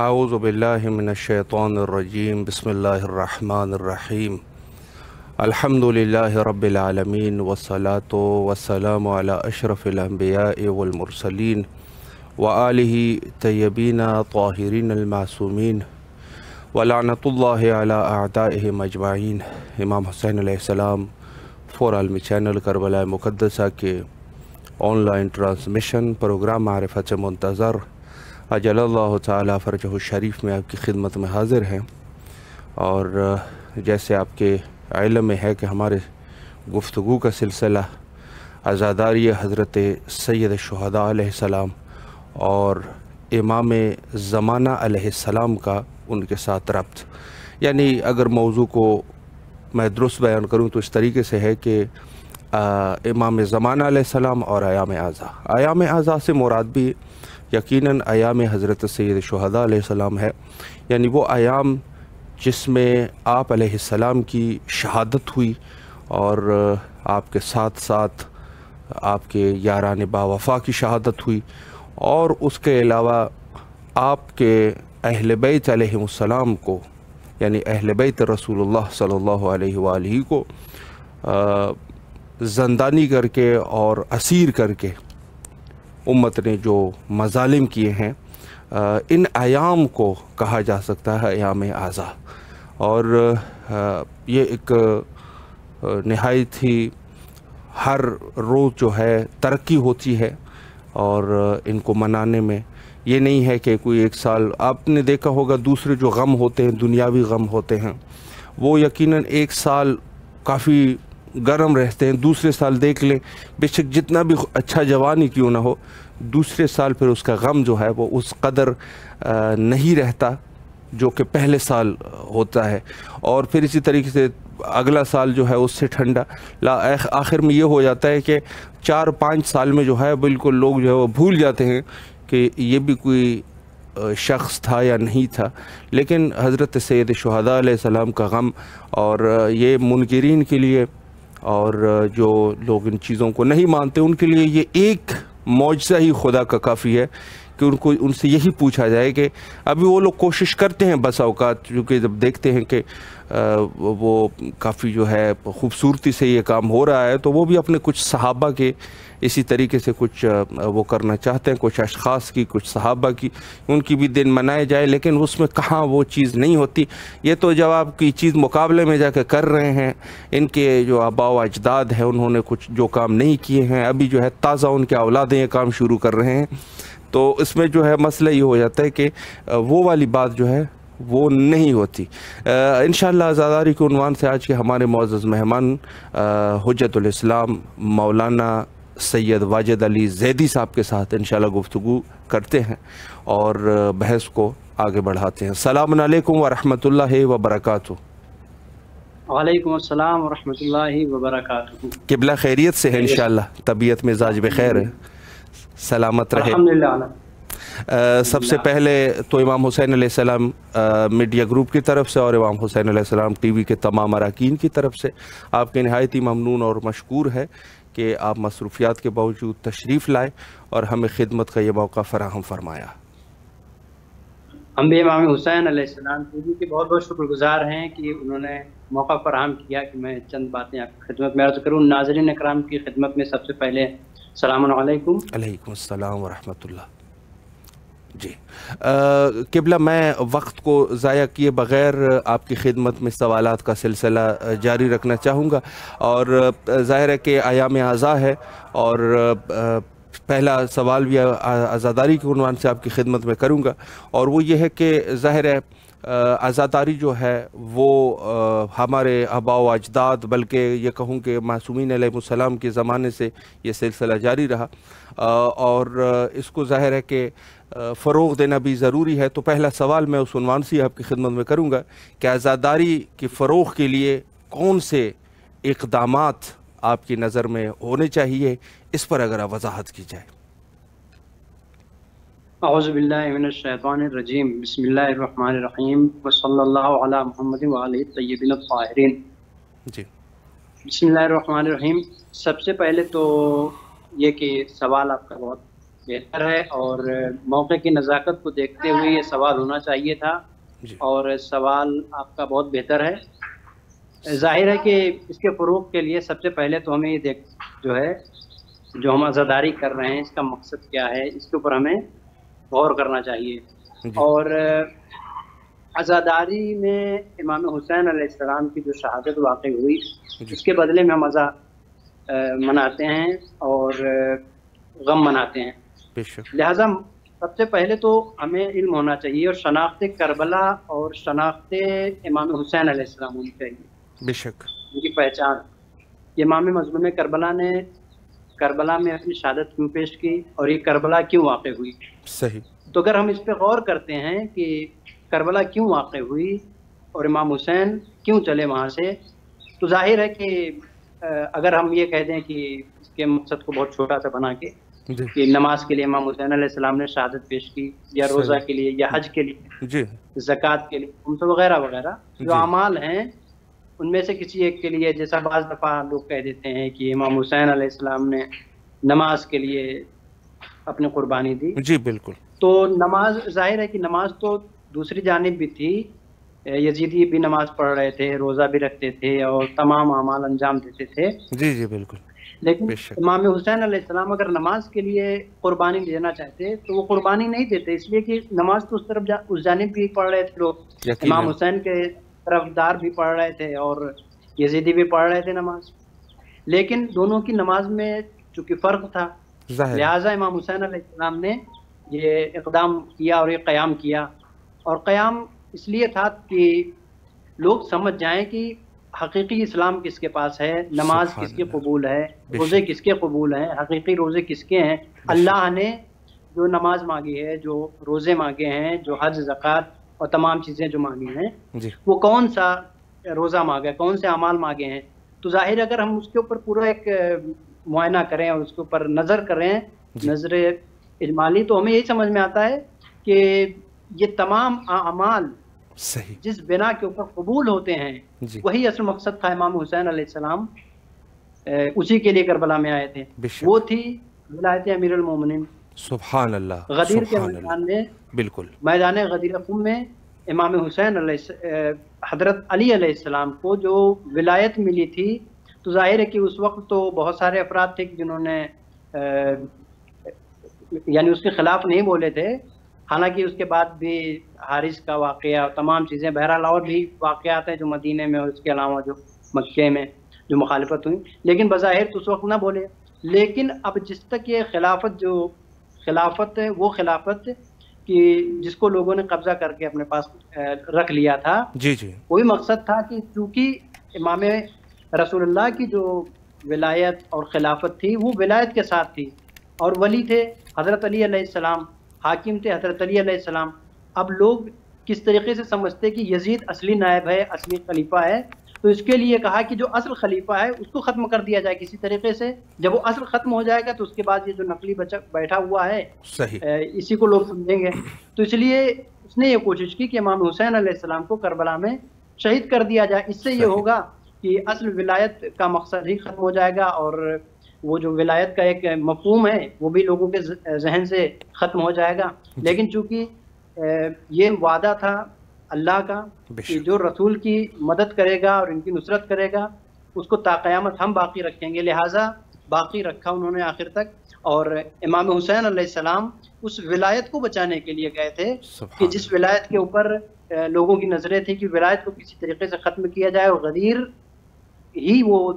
اعوذ باللہ من الشیطان الرجیم بسم اللہ الرحمن الرحیم الحمد للہ رب العالمین والصلاة والسلام علی اشرف الانبیاء والمرسلین وآلہ طیبین طاہرین المعصومین ولعنۃ اللہ علی اعدائہم اجمعین۔ امام حسین علیہ السلام فور عالمی چینل کربلا مقدسہ کے آن لائن ٹرانسمیشن پروگرام معرفت سے منتظر اجل اللہ تعالیٰ فرجہ الشریف میں آپ کی خدمت میں حاضر ہیں، اور جیسے آپ کے علم میں ہے کہ ہمارے گفتگو کا سلسلہ عزاداری حضرت سید الشہداء علیہ السلام اور امام زمانہ علیہ السلام کا ان کے ساتھ ربط، یعنی اگر موضوع کو میں درست بیان کروں تو اس طریقے سے ہے کہ امام زمانہ علیہ السلام اور ایام اعضاء سے مراد بھی یقیناً ایام حضرت سید الشہداء علیہ السلام ہے، یعنی وہ ایام جس میں آپ علیہ السلام کی شہادت ہوئی اور آپ کے ساتھ ساتھ آپ کے یاران با وفا کی شہادت ہوئی، اور اس کے علاوہ آپ کے اہل بیت علیہ السلام کو، یعنی اہل بیت رسول اللہ صلی اللہ علیہ وآلہ کو زندانی کر کے اور اسیر کر کے امت نے جو مظالم کیے ہیں، ان ایام کو کہا جا سکتا ہے ایام اعضاء، اور یہ ایک نہایت ہی ہر روز جو ہے ترقی ہوتی ہے، اور ان کو منانے میں یہ نہیں ہے کہ کوئی ایک سال، آپ نے دیکھا ہوگا دوسرے جو غم ہوتے ہیں، دنیاوی غم ہوتے ہیں، وہ یقیناً ایک سال کافی گرم رہتے ہیں، دوسرے سال دیکھ لیں بے شک جتنا بھی اچھا جوان ہی کیوں نہ ہو، دوسرے سال پھر اس کا غم جو ہے وہ اس قدر نہیں رہتا جو کہ پہلے سال ہوتا ہے، اور پھر اسی طریقے سے اگلا سال جو ہے اس سے ٹھنڈا، آخر میں یہ ہو جاتا ہے کہ 4-5 سال میں جو ہے بالکل لوگ جو ہے وہ بھول جاتے ہیں کہ یہ بھی کوئی شخص تھا یا نہیں تھا۔ لیکن حضرت سید الشہداء علیہ السلام کا غم، اور یہ منکرین کے لیے اور جو لوگ ان چیزوں کو نہیں مانتے ان کے لیے یہ ایک معجزہ ہی خدا کا کافی ہے کہ ان سے یہی پوچھا جائے کہ ابھی وہ لوگ کوشش کرتے ہیں بس اوقات، کیونکہ جب دیکھتے ہیں کہ وہ کافی جو ہے خوبصورتی سے یہ کام ہو رہا ہے، تو وہ بھی اپنے کچھ صحابہ کے اسی طریقے سے کچھ وہ کرنا چاہتے ہیں، کچھ اشخاص کی، کچھ صحابہ کی، ان کی بھی دن منائے جائے، لیکن اس میں کہاں وہ چیز نہیں ہوتی۔ یہ تو جب آپ کی چیز مقابلے میں جا کے کر رہے ہیں، ان کے جو آباء و اجداد ہیں انہوں نے کچھ جو کام نہیں کیے ہیں، ابھی جو ہے تازہ ان کے اولادیں یہ کام شروع کر رہے ہیں، تو اس میں جو ہے مسئلہ یہ ہو جاتا ہے کہ وہ والی بات جو ہے وہ نہیں ہوتی۔ انشاءاللہ عزاداری کے عنوان سے آج کے ہمارے معزز مہمان حجت الاسلام مولانا سید واجد علی زیدی صاحب کے ساتھ انشاءاللہ گفتگو کرتے ہیں اور بحث کو آگے بڑھاتے ہیں۔ السلام علیکم ورحمۃ اللہ وبرکاتہ۔ وعلیکم السلام ورحمۃ اللہ وبرکاتہ۔ قبلہ خیریت سے ہے انشاءاللہ، طبیعت مزاج بخیر ہے، سلامت رہے الحمدللہ۔ سب سے پہلے تو امام حسین علیہ السلام میڈیا گروپ کی طرف سے اور امام حسین علیہ السلام ٹی وی کے تمام اراکین کی طرف سے آپ کے نہایت ہی ممنون اور مشکور ہے کہ آپ مصروفیات کے باوجود تشریف لائے اور ہمیں خدمت کا یہ موقع فراہم فرمایا۔ ہم بھی امام حسین علیہ السلام ٹی وی کے بہت بہت شکر گزار ہیں کہ انہوں نے موقع فراہم کیا کہ میں چند باتیں آپ کی خدمت میں عرض کروں۔ ناظرین اکرام کی خدمت میں سب سے پہلے السلام علیکم۔ علیکم السلام ورحمۃ اللہ۔ جی قبلہ، میں وقت کو ضائع کیے بغیر آپ کی خدمت میں سوالات کا سلسلہ جاری رکھنا چاہوں گا، اور ظاہر ہے کہ ایام اعضاء ہے، اور پہلا سوال بھی عزاداری کے عنوان سے آپ کی خدمت میں کروں گا، اور وہ یہ ہے کہ ظاہر ہے عزاداری جو ہے وہ ہمارے آباء و اجداد، بلکہ یہ کہوں کہ معصومین علیہ السلام کے زمانے سے یہ سلسلہ جاری رہا، اور اس کو ظاہر ہے کہ فروغ دینا بھی ضروری ہے۔ تو پہلا سوال میں اس عنوان سے آپ کی خدمت میں کروں گا کہ عزاداری کی فروغ کے لیے کون سے اقدامات آپ کی نظر میں ہونے چاہیے، اس پر اگر آپ وضاحت کی جائے۔ اعوذ باللہ من الشیطان الرجیم، بسم اللہ الرحمن الرحیم، وصلی اللہ علی محمد وآلہ الطیبین الطاہرین۔ جی بسم اللہ الرحمن الرحیم۔ سب سے پہلے تو یہ کہ سوال آپ کا بہت بہتر ہے، اور موقع کی نزاکت کو دیکھتے ہوئے یہ سوال ہونا چاہیے تھا، جی اور سوال آپ کا بہت بہتر ہے۔ ظاہر ہے کہ اس کے فروغ کے لیے سب سے پہلے تو ہمیں یہ جو ہے، جو ہم عزاداری کر رہے ہیں اس کا مقصد کیا ہے، اس کے اوپر ہمیں غور کرنا چاہیے۔ جی اور عزاداری میں امام حسین علیہ السلام کی جو شہادت واقع ہوئی، جی اس کے بدلے میں ہم عزا مناتے ہیں اور غم مناتے ہیں۔ بے شک لہذا سب سے پہلے تو ہمیں علم ہونا چاہیے، اور شناخت کربلا اور شناخت امام حسین علیہ السلام ہونی چاہیے، بے شک ان کی پہچان۔ امام مظلوم کربلا نے کربلا میں اپنی شہادت کیوں پیش کی، اور یہ کربلا کیوں واقع ہوئی؟ صحیح تو اگر ہم اس پہ غور کرتے ہیں کہ کربلا کیوں واقع ہوئی اور امام حسین کیوں چلے وہاں سے، تو ظاہر ہے کہ اگر ہم یہ کہہ دیں کہ اس کے مقصد کو بہت چھوٹا سا بنا کے جی کہ نماز کے لیے امام حسین علیہ السلام نے شہادت پیش کی، یا روزہ صحیح کے لیے، یا حج کے لیے، جی زکوٰۃ کے لیے، ان سے وغیرہ وغیرہ جو جی اعمال ہیں ان میں سے کسی ایک کے لیے، جیسا بعض دفعہ لوگ کہہ دیتے ہیں کہ امام حسین علیہ السلام نے نماز کے لیے اپنی قربانی دی، جی بالکل تو نماز، ظاہر ہے کہ نماز تو دوسری جانب بھی تھی، یزیدی بھی نماز پڑھ رہے تھے، روزہ بھی رکھتے تھے، اور تمام اعمال انجام دیتے تھے، جی جی بالکل لیکن بے شک امام حسین علیہ السلام اگر نماز کے لیے قربانی دینا چاہتے تو وہ قربانی نہیں دیتے، اس لیے کہ نماز تو اس جانب بھی پڑھ رہے تھے لوگ، یقیناً امام حسین کے طرفدار بھی پڑھ رہے تھے اور یزیدی بھی پڑھ رہے تھے نماز، لیکن دونوں کی نماز میں چونکہ فرق تھا، ظاہر ہے لہٰذا امام حسین علیہ السلام نے یہ اقدام کیا اور یہ قیام کیا، اور قیام اس لیے تھا کہ لوگ سمجھ جائیں کہ حقیقی اسلام کس کے پاس ہے، نماز سبحان کس کے اللہ قبول ہے، بے روزے شک کس کے قبول ہیں، حقیقی روزے کس کے ہیں، بے شک اللہ نے جو نماز مانگی ہے، جو روزے مانگے ہیں، جو حج زکوٰۃ اور تمام چیزیں جو مانگی ہیں، جی وہ کون سا روزہ مانگا ہے، کون سے اعمال مانگے ہیں، تو ظاہر اگر ہم اس کے اوپر پورا ایک معائنہ کریں اور اس کے اوپر نظر کریں، جی نظر اجمالی، تو ہمیں یہی سمجھ میں آتا ہے کہ یہ تمام اعمال صحیح جس بنا کے اوپر قبول ہوتے ہیں، جی وہی اصل مقصد تھا امام حسین علیہ السلام اسی کے لیے کربلا میں آئے تھے، بے وہ شک تھی ولایت امیر المومنین۔ سبحان اللہ غدیر کے سبحان میدان اللہ میں، بالکل میدان غدیر خم میں امام حسین حضرت علی علیہ السلام کو جو ولایت ملی تھی، تو ظاہر ہے کہ اس وقت تو بہت سارے افراد تھے جنہوں نے یعنی اس کے خلاف نہیں بولے تھے، حالانکہ اس کے بعد بھی حارث کا واقعہ اور تمام چیزیں، بہرحال اور بھی واقعات ہیں جو مدینے میں اور اس کے علاوہ جو مکے میں جو مخالفت ہوئی، لیکن بظاہر تو اس وقت نہ بولے، لیکن اب جس تک یہ خلافت، جو خلافت ہے وہ خلافت کہ جس کو لوگوں نے قبضہ کر کے اپنے پاس رکھ لیا تھا، جی جی وہی مقصد تھا کہ چونکہ امام رسول اللہ کی جو ولایت اور خلافت تھی وہ ولایت کے ساتھ تھی، اور ولی تھے حضرت علی علیہ السلام، حاکم تھے حضرت علی علیہ السلام۔ اب لوگ کس طریقے سے سمجھتے کہ یزید اصلی نائب ہے، اصلی خلیفہ ہے، تو اس کے لیے کہا کہ جو اصل خلیفہ ہے اس کو ختم کر دیا جائے کسی طریقے سے، جب وہ اصل ختم ہو جائے گا تو اس کے بعد یہ جو نقلی بچہ بیٹھا ہوا ہے صحیح اسی کو لوگ سمجھیں گے، تو اس لیے اس نے یہ کوشش کی کہ امام حسین علیہ السلام کو کربلا میں شہید کر دیا جائے، اس سے یہ صحیح ہوگا کہ اصل ولایت کا مقصد ہی ختم ہو جائے گا، اور وہ جو ولایت کا ایک مفہوم ہے وہ بھی لوگوں کے ذہن سے ختم ہو جائے گا۔ جی لیکن چونکہ یہ وعدہ تھا اللہ کا بے کہ شک جو رسول کی مدد کرے گا اور ان کی نصرت کرے گا اس کو تا قیامت ہم باقی رکھیں گے، لہٰذا باقی رکھا انہوں نے آخر تک، اور امام حسین علیہ السلام اس ولایت کو بچانے کے لیے گئے تھے کہ سبحان جس ولایت کے اوپر لوگوں کی نظریں تھیں کہ ولایت کو کسی طریقے سے ختم کیا جائے، اور غدیر ہی وہ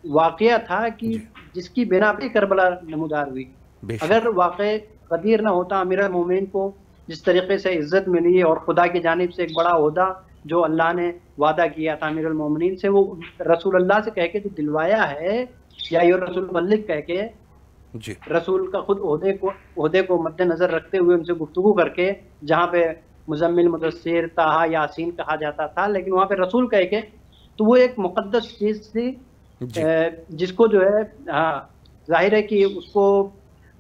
واقعہ تھا کہ جی جس کی بنا پہ کربلا نمودار ہوئی۔ بے شک اگر واقع غدیر نہ ہوتا، امیر المومنین کو جس طریقے سے عزت ملی اور خدا کی جانب سے ایک بڑا عہدہ جو اللہ نے وعدہ کیا تھا امیر المومنین سے، وہ رسول اللہ سے کہہ کے جو دلوایا ہے، یا یہ رسول ملک کہہ کے جی رسول کا خود عہدے کو مد نظر رکھتے ہوئے ان سے گفتگو کر کے، جہاں پہ مزمل، مدثر، طٰہٰ، یاسین کہا جاتا تھا، لیکن وہاں پہ رسول کہہ کے، تو وہ ایک مقدس چیز تھی جی جس کو جو ہے ظاہر ہے کہ اس کو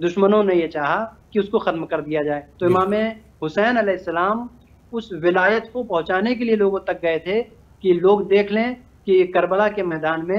دشمنوں نے یہ چاہا کہ اس کو ختم کر دیا جائے، تو امام حسین علیہ السلام اس ولایت کو پہنچانے کے لیے لوگوں تک گئے تھے کہ لوگ دیکھ لیں کہ کربلا کے میدان میں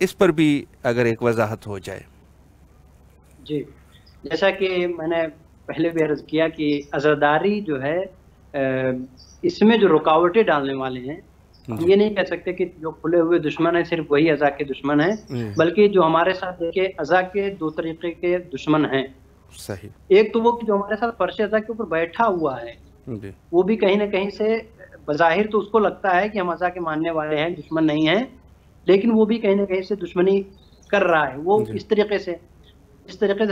اس پر بھی اگر ایک وضاحت ہو جائے. جی، جیسا کہ میں نے پہلے بھی عرض کیا کہ عزاداری جو ہے اس میں جو رکاوٹیں ڈالنے والے ہیں، ہم یہ نہیں کہہ سکتے کہ جو کھلے ہوئے دشمن ہیں صرف وہی عزا کے دشمن ہیں، بلکہ جو ہمارے ساتھ دیکھیں عزا کے دو طریقے کے دشمن ہیں. صحیح. ایک تو وہ کہ جو ہمارے ساتھ فرش عزا کے اوپر بیٹھا ہوا ہے، وہ بھی کہیں نہ کہیں سے بظاہر تو اس کو لگتا ہے کہ ہم عزا کے ماننے والے ہیں، دشمن نہیں ہیں، لیکن وہ بھی کہیں نہ کہیں سے دشمنی کر رہا ہے. وہ اس طریقے سے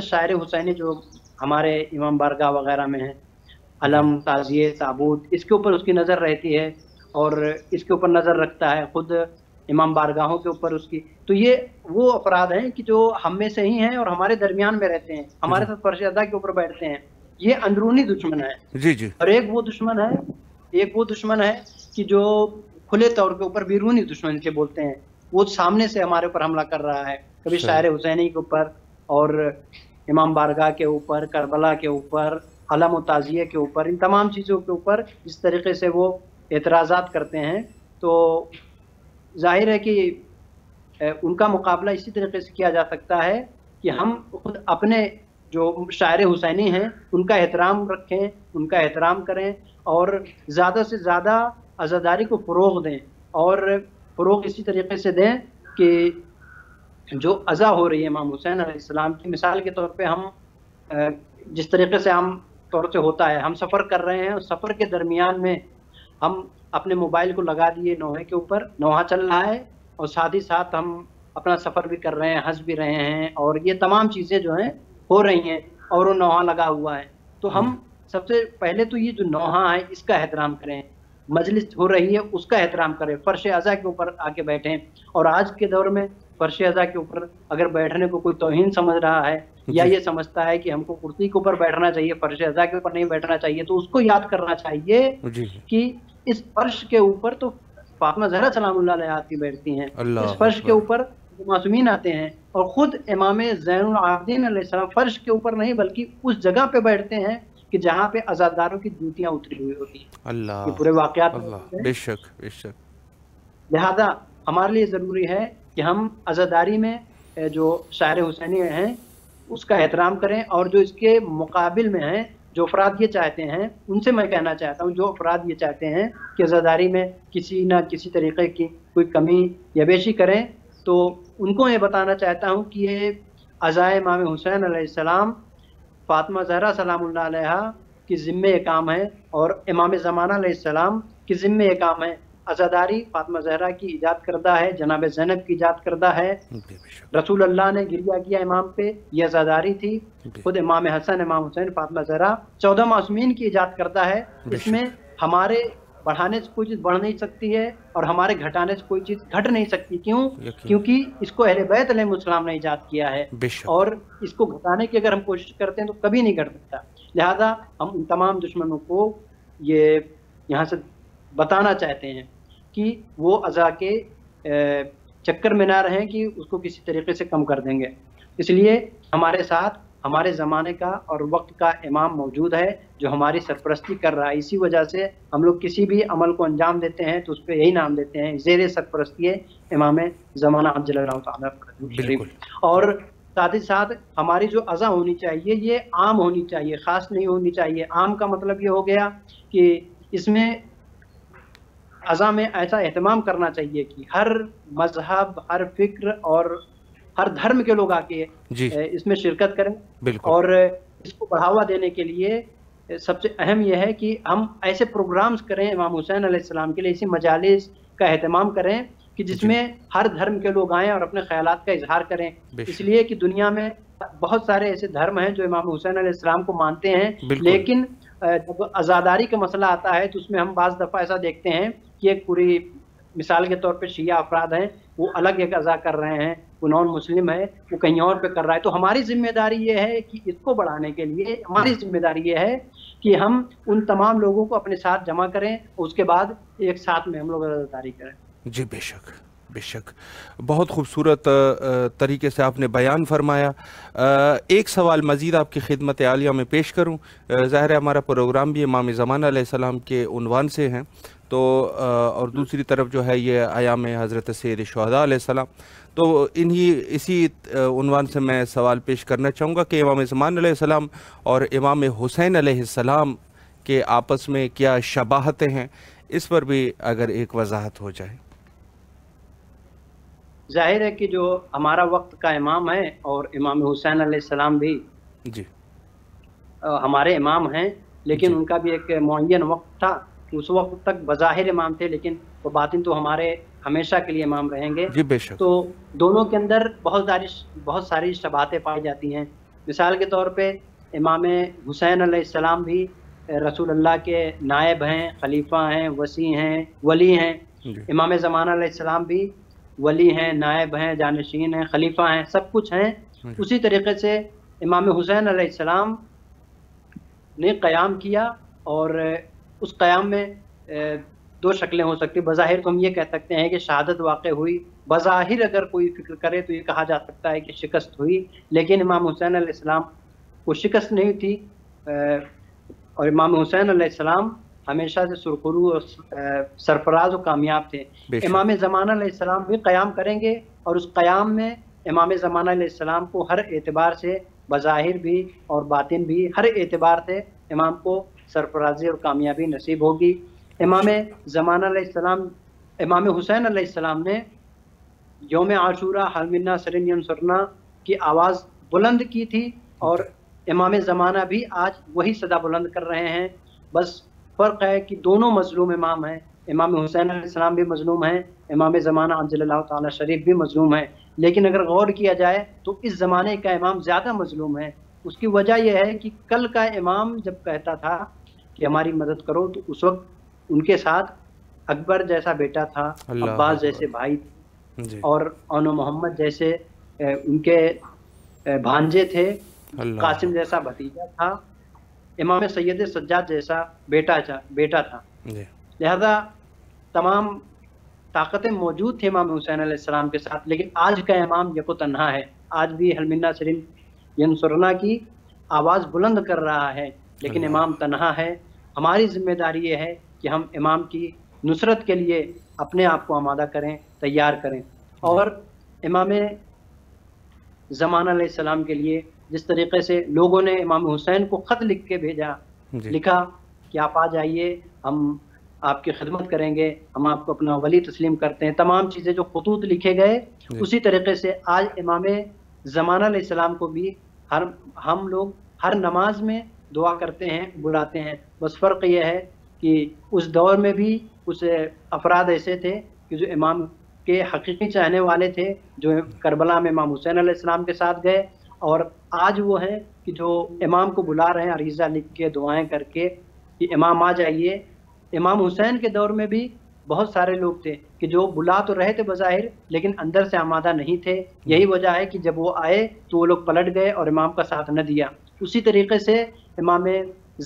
شاعر حسینی جو ہمارے امام بارگاہ وغیرہ میں ہیں، علم، تعزیے، تابوت، اس کے اوپر اس کی نظر رہتی ہے اور اس کے اوپر نظر رکھتا ہے، خود امام بارگاہوں کے اوپر اس کی. تو یہ وہ افراد ہیں کہ جو ہم میں سے ہی ہیں اور ہمارے درمیان میں رہتے ہیں، ہمارے ساتھ فرش عزا کے اوپر بیٹھتے ہیں. یہ اندرونی دشمن ہے. جی جی. اور ایک وہ دشمن ہے کہ جو کھلے طور کے اوپر بیرونی دشمن کے بولتے ہیں، وہ سامنے سے ہمارے اوپر حملہ کر رہا ہے، کبھی شاعر حسینی کے اوپر اور امام بارگاہ کے اوپر، کربلا کے اوپر، علم و تعزیے کے اوپر، ان تمام چیزوں کے اوپر جس طریقے سے وہ اعتراضات کرتے ہیں. تو ظاہر ہے کہ ان کا مقابلہ اسی طریقے سے کیا جا سکتا ہے کہ ہم خود اپنے جو شاعر حسینی ہیں ان کا احترام رکھیں، ان کا احترام کریں اور زیادہ سے زیادہ عزاداری کو فروغ دیں. اور فروغ اسی طریقے سے دیں کہ جو عزا ہو رہی ہے امام حسین علیہ السلام کی، مثال کے طور پہ ہم جس طریقے سے عام طور سے ہوتا ہے، ہم سفر کر رہے ہیں اور سفر کے درمیان میں ہم اپنے موبائل کو لگا دیے نوحے کے اوپر، نوحہ چل رہا ہے اور ساتھ ہی ساتھ ہم اپنا سفر بھی کر رہے ہیں، ہنس بھی رہے ہیں، اور یہ تمام چیزیں جو ہیں ہو رہی ہیں اور وہ نوحہ لگا ہوا ہے. تو ہم سب سے پہلے تو یہ جو نوحہ ہے اس کا احترام کریں، مجلس ہو رہی ہے اس کا احترام کریں، فرش عزا کے اوپر آ کے بیٹھیں. اور آج کے دور میں فرش عزا کے اوپر اگر بیٹھنے کو کوئی توہین سمجھ رہا ہے یا یہ سمجھتا ہے کہ ہم کو کرسی کے اوپر بیٹھنا چاہیے، فرش عزا کے اوپر نہیں بیٹھنا چاہیے، تو اس کو یاد کرنا چاہیے کہ اس فرش کے اوپر تو فاطمہ زہرا سلام اللہ علیہا کی بیٹھتی ہیں، اس فرش کے اوپر معصومین آتے ہیں، اور خود امام زین العابدین علیہ السلام فرش کے اوپر نہیں بلکہ اس جگہ پہ بیٹھتے ہیں کہ جہاں پہ عزاداروں کی جوتیاں اتری ہوئی ہوتی ہیں. یہ پورے واقعات بے شک بے شک. لہذا ہمارے لیے ضروری ہے کہ ہم عزاداری میں جو شاعر حسینی ہیں اس کا احترام کریں، اور جو اس کے مقابل میں ہیں، جو افراد یہ چاہتے ہیں، ان سے میں کہنا چاہتا ہوں، جو افراد یہ چاہتے ہیں کہ عزاداری میں کسی نہ کسی طریقے کی کوئی کمی یا بیشی کریں، تو ان کو یہ بتانا چاہتا ہوں کہ یہ عزائے امام حسین علیہ السلام، فاطمہ زہرا سلام اللہ علیہا کی ذمہ یہ کام ہے، اور امام زمانہ علیہ السلام کی ذمہ یہ کام ہے. عزاداری فاطمہ زہرا کی ایجاد کردہ ہے، جناب زینب کی ایجاد کردہ ہے. رسول اللہ نے گریہ کیا امام پہ، یہ عزاداری تھی. خود امام حسن، امام حسین، فاطمہ زہرا 14 معصومین کی ایجاد کردہ ہے. اس میں ہمارے بڑھانے سے کوئی چیز بڑھ نہیں سکتی ہے اور ہمارے گھٹانے سے کوئی چیز گھٹ نہیں سکتی. کیوں؟ کیونکہ اس کو اہل بیت علیہ السلام نے ایجاد کیا ہے، اور اس کو گھٹانے کی اگر ہم کوشش کرتے ہیں تو کبھی نہیں گھٹ سکتا. لہذا ہم ان تمام دشمنوں کو یہ یہاں سے بتانا چاہتے ہیں کہ وہ عزا کے چکر میں نہ رہیں کہ اس کو کسی طریقے سے کم کر دیں گے. اس لیے ہمارے ساتھ ہمارے زمانے کا اور وقت کا امام موجود ہے جو ہماری سرپرستی کر رہا ہے. اسی وجہ سے ہم لوگ کسی بھی عمل کو انجام دیتے ہیں تو اس پہ یہی نام دیتے ہیں، زیر سرپرستی امام زمانہ عجل اللہ تعالیٰ. اور ساتھ ہی ساتھ ہماری جو عزا ہونی چاہیے یہ عام ہونی چاہیے، خاص نہیں ہونی چاہیے. عام کا مطلب یہ ہو گیا کہ اس میں عزا میں ایسا اہتمام کرنا چاہیے کہ ہر مذہب، ہر فکر اور ہر دھرم کے لوگ آ کے اس میں شرکت کریں. اور اس کو بڑھاوا دینے کے لیے سب سے اہم یہ ہے کہ ہم ایسے پروگرامز کریں امام حسین علیہ السلام کے لیے، اسی مجالس کا اہتمام کریں کہ جس میں ہر دھرم کے لوگ آئیں اور اپنے خیالات کا اظہار کریں. اس لیے کہ دنیا میں بہت سارے ایسے دھرم ہیں جو امام حسین علیہ السلام کو مانتے ہیں، لیکن جب عزاداری کا مسئلہ آتا ہے تو اس میں ہم بعض دفعہ ایسا دیکھتے ہیں کہ ایک پوری مثال کے طور پہ شیعہ افراد ہیں، وہ الگ ایک عزا کر رہے ہیں، وہ نان مسلم ہے، وہ کہیں اور پہ کر رہا ہے. تو ہماری ذمہ داری یہ ہے کہ اس کو بڑھانے کے لیے ہماری ذمہ داری یہ ہے کہ ہم ان تمام لوگوں کو اپنے ساتھ جمع کریں، اس کے بعد ایک ساتھ میں ہم لوگ عزاداری کریں. جی بے شک بے شک، بہت خوبصورت طریقے سے آپ نے بیان فرمایا۔ ایک سوال مزید آپ کی خدمت عالیہ میں پیش کروں، ظاہر ہے ہمارا پروگرام بھی امام زمانہ علیہ السلام کے عنوان سے ہیں، تو اور دوسری طرف جو ہے یہ ایام حضرت سید شہداء علیہ السلام، تو اسی عنوان سے میں سوال پیش کرنا چاہوں گا کہ امام زمان علیہ السلام اور امام حسین علیہ السلام کے آپس میں کیا شباہتیں ہیں، اس پر بھی اگر ایک وضاحت ہو جائے۔ ظاہر ہے کہ جو ہمارا وقت کا امام ہے اور امام حسین علیہ السلام بھی جی ہمارے امام ہیں، لیکن جی ان کا بھی ایک معین وقت تھا، اس وقت تک بظاہر امام تھے، لیکن وہ باطن تو ہمارے ہمیشہ کے لیے امام رہیں گے۔ جی بے شک۔ تو دونوں کے اندر بہت ساری شباہتیں پائی جاتی ہیں۔ مثال کے طور پہ امام حسین علیہ السلام بھی رسول اللہ کے نائب ہیں، خلیفہ ہیں، وصی ہیں، ولی ہیں۔ جی امام زمانہ علیہ السلام بھی ولی ہیں، نائب ہیں، جانشین ہیں، خلیفہ ہیں، سب کچھ ہیں۔ جی اسی طریقے سے امام حسین علیہ السلام نے قیام کیا، اور اس قیام میں دو شکلیں ہو سکتی۔ بظاہر تو ہم یہ کہہ سکتے ہیں کہ شہادت واقع ہوئی، بظاہر اگر کوئی فکر کرے تو یہ کہا جا سکتا ہے کہ شکست ہوئی، لیکن امام حسین علیہ السلام کو شکست نہیں تھی، اور امام حسین علیہ السلام ہمیشہ سے سرخرو اور سرفراز و کامیاب تھے۔ بے شک۔ امام زمانہ علیہ السلام بھی قیام کریں گے، اور اس قیام میں امام زمانہ علیہ السلام کو ہر اعتبار سے، بظاہر بھی اور باطن بھی، ہر اعتبار سے امام کو سرفرازی اور کامیابی نصیب ہوگی۔ امام زمانہ علیہ السلام، امام حسین علیہ السلام نے یوم عاشورہ حل منا سرن ینصرنا کی آواز بلند کی تھی، اور امام زمانہ بھی آج وہی صدا بلند کر رہے ہیں۔ بس فرق ہے کہ دونوں مظلوم امام ہیں، امام حسین علیہ السلام بھی مظلوم ہیں، امام زمانہ عجل اللہ تعالی شریف بھی مظلوم ہیں، لیکن اگر غور کیا جائے تو اس زمانے کا امام زیادہ مظلوم ہے۔ اس کی وجہ یہ ہے کہ کل کا امام جب کہتا تھا کہ ہماری مدد کرو، تو اس وقت ان کے ساتھ اکبر جیسا بیٹا تھا، اللہ عباس جیسے بھائی تھے، جی اور اون و محمد جیسے ان کے بھانجے تھے، اللہ قاسم جیسا بھتیجا تھا، امام سید سجاد جیسا بیٹا تھا۔ جی لہذا تمام طاقتیں موجود تھیں امام حسین علیہ السلام کے ساتھ، لیکن آج کا امام یک و تنہا ہے، آج بھی حل منا سرن ینصرنا کی آواز بلند کر رہا ہے، لیکن اللہ امام تنہا ہے۔ ہماری ذمہ داری یہ ہے کہ ہم امام کی نصرت کے لیے اپنے آپ کو آمادہ کریں، تیار کریں، اور امام زمانہ علیہ السلام کے لیے جس طریقے سے لوگوں نے امام حسین کو خط لکھ کے بھیجا، جی لکھا کہ آپ آ جائیے، ہم آپ کی خدمت کریں گے، ہم آپ کو اپنا ولی تسلیم کرتے ہیں، تمام چیزیں جو خطوط لکھے گئے، جی اسی طریقے سے آج امام زمانہ علیہ السلام کو بھی ہم لوگ ہر نماز میں دعا کرتے ہیں، بلاتے ہیں۔ بس فرق یہ ہے کہ اس دور میں بھی کچھ افراد ایسے تھے کہ جو امام کے حقیقی چاہنے والے تھے، جو کربلا میں امام حسین علیہ السلام کے ساتھ گئے، اور آج وہ ہیں کہ جو امام کو بلا رہے ہیں عریضہ لکھ کے، دعائیں کر کے کہ امام آ جائیے۔ امام حسین کے دور میں بھی بہت سارے لوگ تھے کہ جو بلا تو رہے تھے بظاہر، لیکن اندر سے آمادہ نہیں تھے۔ یہی وجہ ہے کہ جب وہ آئے تو وہ لوگ پلٹ گئے اور امام کا ساتھ نہ دیا۔ اسی طریقے سے امام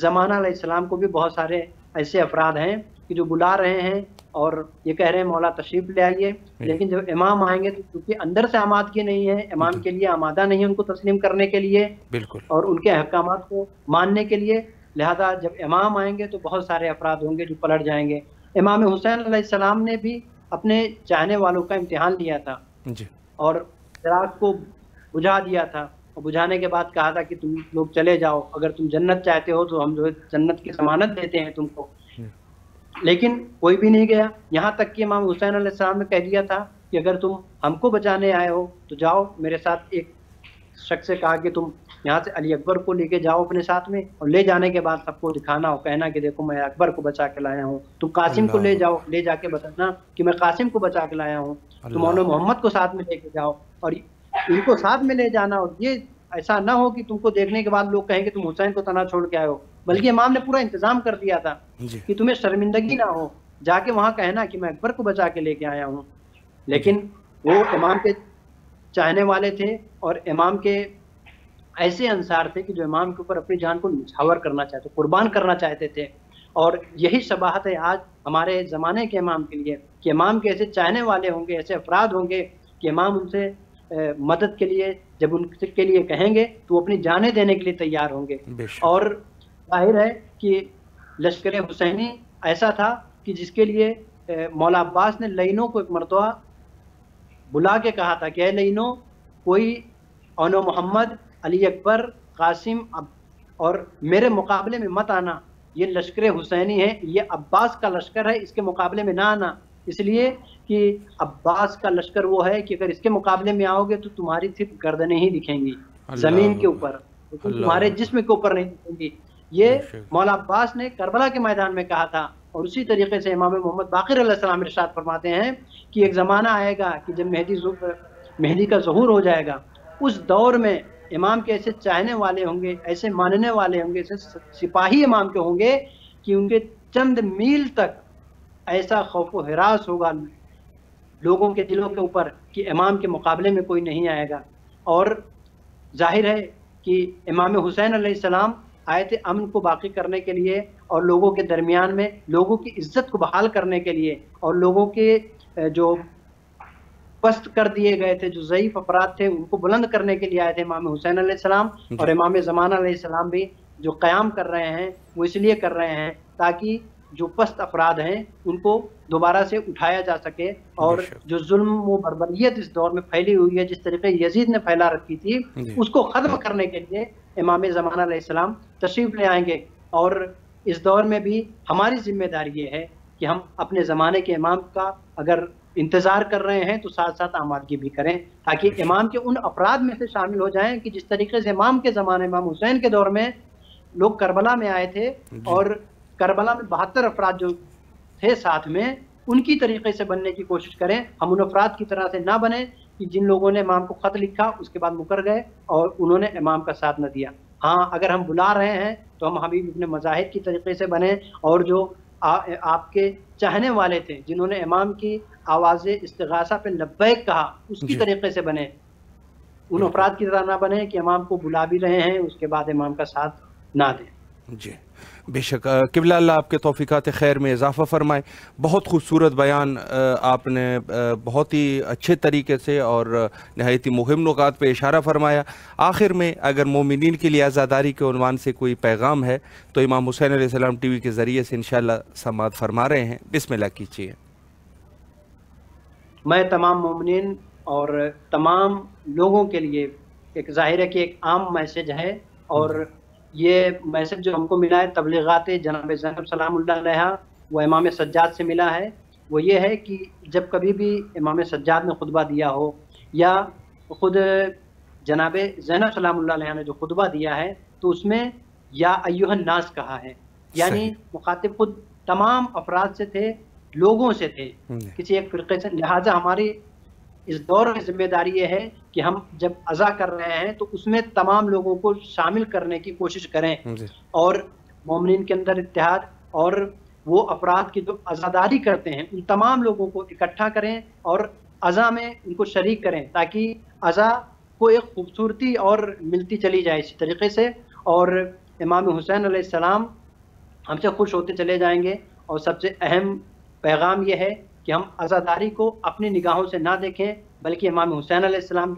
زمانہ علیہ السلام کو بھی بہت سارے ایسے افراد ہیں کہ جو بلا رہے ہیں اور یہ کہہ رہے ہیں مولا تشریف لے آئیے، لیکن جب امام آئیں گے تو کیونکہ اندر سے آمادگی نہیں ہے، امام کے لیے آمادہ نہیں ہے ان کو تسلیم کرنے کے لیے بالکل اور ان کے احکامات کو ماننے کے لیے، لہذا جب امام آئیں گے تو بہت سارے افراد ہوں گے جو پلٹ جائیں گے۔ امام حسین علیہ السلام نے بھی اپنے چاہنے والوں کا امتحان لیا تھا جی اور چراغ کو بجھا دیا تھا، اور بجھانے کے بعد کہا تھا کہ تم لوگ چلے جاؤ، اگر تم جنت چاہتے ہو تو ہم جو ہے جنت کی ضمانت دیتے ہیں تم کو، لیکن کوئی بھی نہیں گیا۔ یہاں تک کہ امام حسین علیہ السلام نے کہہ دیا تھا کہ اگر تم ہم کو بچانے آئے ہو تو جاؤ میرے ساتھ۔ ایک شخص سے کہا کہ تم یہاں سے علی اکبر کو لے کے جاؤ اپنے ساتھ میں، اور لے جانے کے بعد سب کو دکھانا ہو، کہنا کہ دیکھو میں اکبر کو بچا کے لایا ہوں۔ تم قاسم کو لے جاؤ، لے جا کے بتانا کہ میں قاسم کو بچا کے لایا ہوں۔ تم اون محمد کو ساتھ میں لے کے جاؤ، اور ان کو ساتھ میں لے جانا، اور یہ ایسا نہ ہو کہ تم کو دیکھنے کے بعد لوگ کہیں کہ تم حسین کو تنہا چھوڑ کے آئے ہو، بلکہ امام نے پورا انتظام کر دیا تھا کہ تمہیں شرمندگی نہ ہو، جا کے وہاں کہنا کہ میں اکبر کو بچا کے لے کے آیا ہوں۔ لیکن وہ امام کے چاہنے والے تھے، اور امام کے ایسے انصار تھے کہ جو امام کے اوپر اپنی جان کو نچھاور کرنا چاہتے، قربان کرنا چاہتے تھے، اور یہی شباہت ہے آج ہمارے زمانے کے امام کے لیے کہ امام کے ایسے چاہنے والے ہوں گے، ایسے افراد ہوں گے کہ امام ان سے مدد کے لیے جب ان کے لیے کہیں گے تو وہ اپنی جانیں دینے کے لیے تیار ہوں گے۔ اور ظاہر ہے کہ لشکر حسینی ایسا تھا کہ جس کے لیے مولا عباس نے لینوں کو ایک مرتبہ بلا کے کہا تھا کہ اے لینوں، کوئی اونو محمد، علی اکبر، قاسم اور میرے مقابلے میں مت آنا، یہ لشکر حسینی ہے، یہ عباس کا لشکر ہے، اس کے مقابلے میں نہ آنا، اس لیے کہ عباس کا لشکر وہ ہے کہ اگر اس کے مقابلے میں آؤ گے تو تمہاری صرف گردنیں ہی دکھیں گی زمین کے اوپر، تمہارے جسم کے اوپر نہیں دکھیں گی۔ یہ مولا عباس نے کربلا کے میدان میں کہا تھا، اور اسی طریقے سے امام محمد باقر علیہ السلام ارشاد فرماتے ہیں کہ ایک زمانہ آئے گا کہ جب مہدی کا ظہور ہو جائے گا، اس دور میں امام کے ایسے چاہنے والے ہوں گے، ایسے ماننے والے ہوں گے، ایسے سپاہی امام کے ہوں گے کہ ان کے چند میل تک ایسا خوف و ہراس ہوگا لوگوں کے دلوں کے اوپر کہ امام کے مقابلے میں کوئی نہیں آئے گا۔ اور ظاہر ہے کہ امام حسین علیہ السلام آئے تھے امن کو باقی کرنے کے لیے، اور لوگوں کے درمیان میں لوگوں کی عزت کو بحال کرنے کے لیے، اور لوگوں کے جو پست کر دیے گئے تھے، جو ضعیف افراد تھے، ان کو بلند کرنے کے لیے آئے تھے امام حسین علیہ السلام۔ اور امام زمانہ علیہ السلام بھی جو قیام کر رہے ہیں وہ اس لیے کر رہے ہیں تاکہ جو پست افراد ہیں ان کو دوبارہ سے اٹھایا جا سکے، اور جو ظلم و بربریت اس دور میں پھیلی ہوئی ہے، جس طریقے یزید نے پھیلا رکھی تھی، اس کو ختم کرنے کے لیے امام زمانہ علیہ السلام تشریف لے آئیں گے۔ اور اس دور میں بھی ہماری ذمہ داری یہ ہے کہ ہم اپنے زمانے کے امام کا اگر انتظار کر رہے ہیں تو ساتھ ساتھ آمادگی بھی کریں، تاکہ امام کے ان افراد میں سے شامل ہو جائیں کہ جس طریقے سے امام کے زمانے، امام حسین کے دور میں لوگ کربلا میں آئے تھے، اور کربلا میں 72 افراد جو تھے ساتھ میں، ان کی طریقے سے بننے کی کوشش کریں۔ ہم ان افراد کی طرح سے نہ بنیں کہ جن لوگوں نے امام کو خط لکھا اس کے بعد مکر گئے اور انہوں نے امام کا ساتھ نہ دیا۔ ہاں، اگر ہم بلا رہے ہیں تو ہم حبیب ابن مظاہر کی طریقے سے بنیں، اور جو آپ کے چاہنے والے تھے جنہوں نے امام کی آواز استغاثہ پہ لبیک کہا اس کی طریقے سے بنیں۔ ان افراد کی طرح نہ بنیں کہ امام کو بلا بھی رہے ہیں اس کے بعد امام کا ساتھ نہ دیں۔ جی بے شک، قبلہ اللہ آپ کے توفیقات خیر میں اضافہ فرمائے۔ بہت خوبصورت بیان آپ نے بہت ہی اچھے طریقے سے اور نہایت ہی مہم نکات پہ اشارہ فرمایا۔ آخر میں اگر مومنین کے لیے عزاداری کے عنوان سے کوئی پیغام ہے تو امام حسین علیہ السلام ٹی وی کے ذریعے سے انشاءاللہ سماعت فرما رہے ہیں، بسم اللہ کیجیے۔ میں تمام مومنین اور تمام لوگوں کے لیے ایک ظاہر ہے کہ ایک عام میسج ہے، اور یہ میسج جو ہم کو ملا ہے تبلیغات جناب زینب سلام اللہ علیہا وہ امام سجاد سے ملا ہے۔ وہ یہ ہے کہ جب کبھی بھی امام سجاد نے خطبہ دیا ہو، یا خود جناب زینب سلام اللہ علیہا نے جو خطبہ دیا ہے، تو اس میں یا ایھا الناس کہا ہے، یعنی مخاطب خود تمام افراد سے تھے، لوگوں سے تھے، کسی ایک فرقے سے۔ لہٰذا ہماری اس دور میں ذمہ داری یہ ہے کہ ہم جب عزا کر رہے ہیں تو اس میں تمام لوگوں کو شامل کرنے کی کوشش کریں، اور مومنین کے اندر اتحاد، اور وہ افراد کی جو عزاداری کرتے ہیں ان تمام لوگوں کو اکٹھا کریں اور عزا میں ان کو شریک کریں، تاکہ عزا کو ایک خوبصورتی اور ملتی چلی جائے اسی طریقے سے، اور امام حسین علیہ السلام ہم سے خوش ہوتے چلے جائیں گے۔ اور سب سے اہم پیغام یہ ہے کہ ہم عزاداری کو اپنی نگاہوں سے نہ دیکھیں بلکہ امام حسین علیہ السلام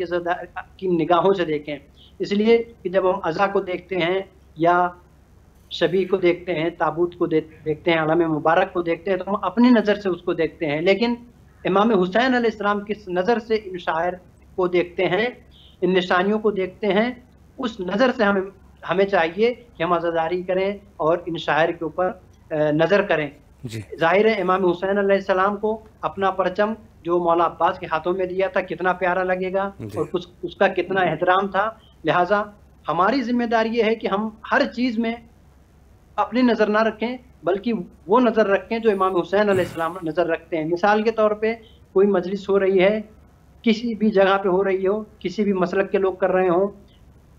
کی نگاہوں سے دیکھیں، اس لیے کہ جب ہم عزا کو دیکھتے ہیں یا شبیہ کو دیکھتے ہیں، تابوت کو دیکھتے ہیں، علم مبارک کو دیکھتے ہیں، تو ہم اپنی نظر سے اس کو دیکھتے ہیں، لیکن امام حسین علیہ السلام کس نظر سے ان شاعر کو دیکھتے ہیں، ان نشانیوں کو دیکھتے ہیں، اس نظر سے ہمیں چاہیے کہ ہم عزاداری کریں اور ان شاعر کے اوپر نظر کریں۔ ظاہر ہے امام حسین علیہ السلام کو اپنا پرچم جو مولا عباس کے ہاتھوں میں دیا تھا کتنا پیارا لگے گا، اور اس کا کتنا احترام تھا۔ لہٰذا ہماری ذمہ داری یہ ہے کہ ہم ہر چیز میں اپنی نظر نہ رکھیں بلکہ وہ نظر رکھیں جو امام حسین علیہ السلام نظر رکھتے ہیں۔ مثال کے طور پہ کوئی مجلس ہو رہی ہے، کسی بھی جگہ پہ ہو رہی ہو، کسی بھی مسلک کے لوگ کر رہے ہوں،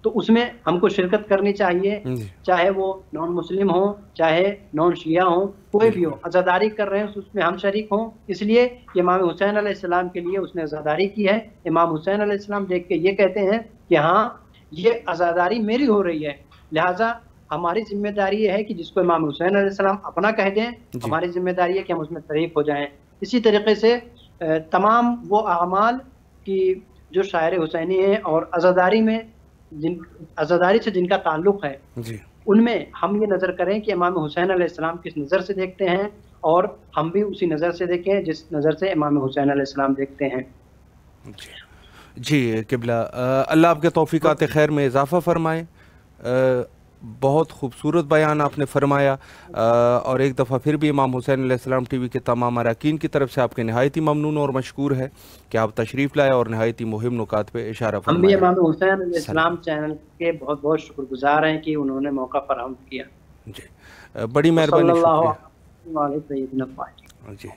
تو اس میں ہم کو شرکت کرنی چاہیے، چاہے وہ نان مسلم ہوں، چاہے نان شیعہ ہوں، کوئی بھی ہو، عزاداری کر رہے ہیں اس میں ہم شریک ہوں، اس لیے کہ امام حسین علیہ السلام کے لیے اس نے عزاداری کی ہے۔ امام حسین علیہ السلام دیکھ کے یہ کہتے ہیں کہ ہاں یہ عزاداری میری ہو رہی ہے، لہٰذا ہماری ذمہ داری یہ ہے کہ جس کو امام حسین علیہ السلام اپنا کہہ دیں، ہماری ذمہ داری ہے کہ ہم اس میں شریک ہو جائیں۔ اسی طریقے سے تمام وہ اعمال کی جو شاعر حسینی ہیں اور عزاداری میں عزاداری سے جن کا تعلق ہے، جی ان میں ہم یہ نظر کریں کہ امام حسین علیہ السلام کس نظر سے دیکھتے ہیں، اور ہم بھی اسی نظر سے دیکھیں جس نظر سے امام حسین علیہ السلام دیکھتے ہیں۔ جی جی قبلہ، اللہ آپ کے توفیقات خیر میں اضافہ فرمائے۔ بہت خوبصورت بیان آپ نے فرمایا، اور ایک دفعہ پھر بھی امام حسین علیہ السلام ٹی وی کے تمام اراکین کی طرف سے آپ کے نہایت ہی ممنون اور مشکور ہے کہ آپ تشریف لائے اور نہایت ہی مہم نکات پہ اشارہ ہم بھی فرمایا۔ امام حسین علیہ السلام چینل کے بہت بہت شکر گزار ہیں کہ انہوں نے موقع فراہم کیا۔ جی بڑی صلی مہربانی، اللہ شکریہ۔ علیہ سیدنا فاطمہ۔ جی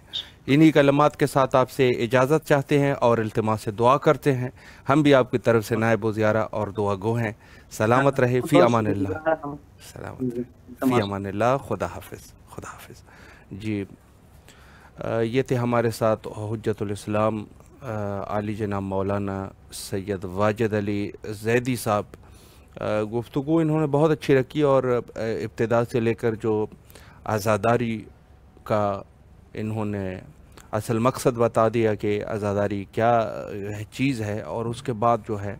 انہی کلمات کے ساتھ آپ سے اجازت چاہتے ہیں اور التماس سے دعا کرتے ہیں۔ ہم بھی آپ کی طرف سے نائب و زیارہ اور دعا گو ہیں۔ سلامت رہے، فی امان اللہ، سلامت رہے، فی امان اللہ، خدا حافظ، خدا حافظ۔ جی یہ تھے ہمارے ساتھ حجت الاسلام عالی جناب مولانا سید واجد علی زیدی صاحب۔ گفتگو انہوں نے بہت اچھی رکھی اور ابتدا سے لے کر جو عزاداری کا انہوں نے اصل مقصد بتا دیا کہ عزاداری کیا چیز ہے، اور اس کے بعد جو ہے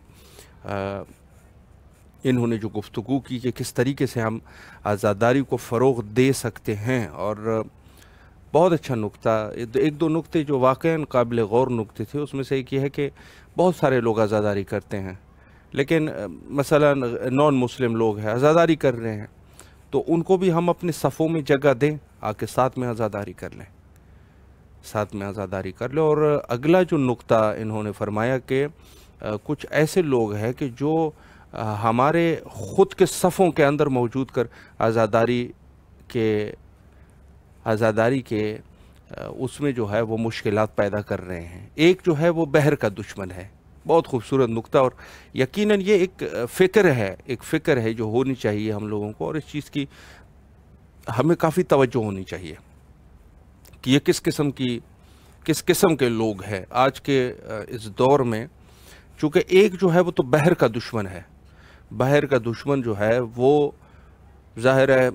انہوں نے جو گفتگو کی کہ کس طریقے سے ہم عزاداری کو فروغ دے سکتے ہیں، اور بہت اچھا نکتہ، ایک دو نکتے جو واقعاً قابل غور نکتے تھے، اس میں سے ایک یہ ہے کہ بہت سارے لوگ عزاداری کرتے ہیں، لیکن مثلا نان مسلم لوگ ہیں عزاداری کر رہے ہیں، تو ان کو بھی ہم اپنے صفوں میں جگہ دیں، آ کے ساتھ میں عزاداری کر لیں، ساتھ میں عزاداری کر لیں۔ اور اگلا جو نکتہ انہوں نے فرمایا کہ کچھ ایسے لوگ ہیں کہ جو ہمارے خود کے صفوں کے اندر موجود کر عزاداری کے اس میں جو ہے وہ مشکلات پیدا کر رہے ہیں۔ ایک جو ہے وہ بہر کا دشمن ہے، بہت خوبصورت نکتہ، اور یقیناً یہ ایک فکر ہے جو ہونی چاہیے ہم لوگوں کو، اور اس چیز کی ہمیں کافی توجہ ہونی چاہیے کہ یہ کس قسم کے لوگ ہیں آج کے اس دور میں۔ چونکہ ایک جو ہے وہ تو بہر کا دشمن ہے، بہر کا دشمن جو ہے وہ ظاہر ہے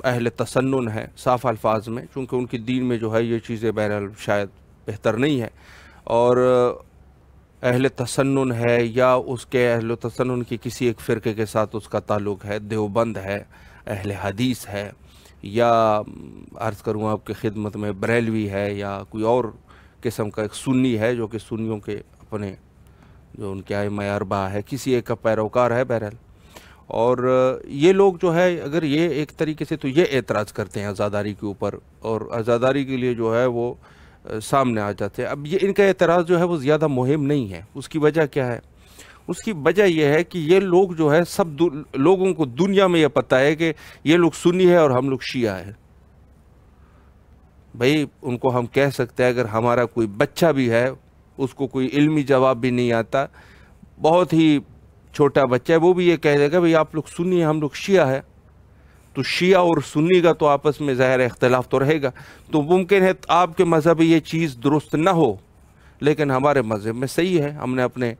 اہل تسنن ہے، صاف الفاظ میں، چونکہ ان کی دین میں جو ہے یہ چیزیں بہرحال شاید بہتر نہیں ہے، اور اہل تسنن ہے یا اس کے اہل تسنن کی کسی ایک فرقے کے ساتھ اس کا تعلق ہے، دیوبند ہے، اہل حدیث ہے، یا عرض کروں آپ کی خدمت میں بریلوی ہے، یا کوئی اور قسم کا ایک سنی ہے جو کہ سنیوں کے اپنے جو ان کے ائمہ اربعہ ہے، کسی ایک کا پیروکار ہے بہرحال۔ اور یہ لوگ جو ہے اگر یہ ایک طریقے سے تو یہ اعتراض کرتے ہیں عزاداری کے اوپر، اور عزاداری کے لیے جو ہے وہ سامنے آ جاتے ہیں۔ اب یہ ان کا اعتراض جو ہے وہ زیادہ مہم نہیں ہے۔ اس کی وجہ کیا ہے؟ اس کی وجہ یہ ہے کہ یہ لوگ جو ہے سب لوگوں کو دنیا میں یہ پتہ ہے کہ یہ لوگ سنی ہے اور ہم لوگ شیعہ ہیں۔ بھئی ان کو ہم کہہ سکتے ہیں اگر ہمارا کوئی بچہ بھی ہے، اس کو کوئی علمی جواب بھی نہیں آتا، بہت ہی چھوٹا بچہ ہے، وہ بھی یہ کہہ دے گا بھئی آپ لوگ سنی ہیں ہم لوگ شیعہ ہیں، تو شیعہ اور سنی کا تو آپس میں ظاہر اختلاف تو رہے گا، تو ممکن ہے آپ کے مذہب میں یہ چیز درست نہ ہو، لیکن ہمارے مذہب میں صحیح ہے، ہم نے اپنے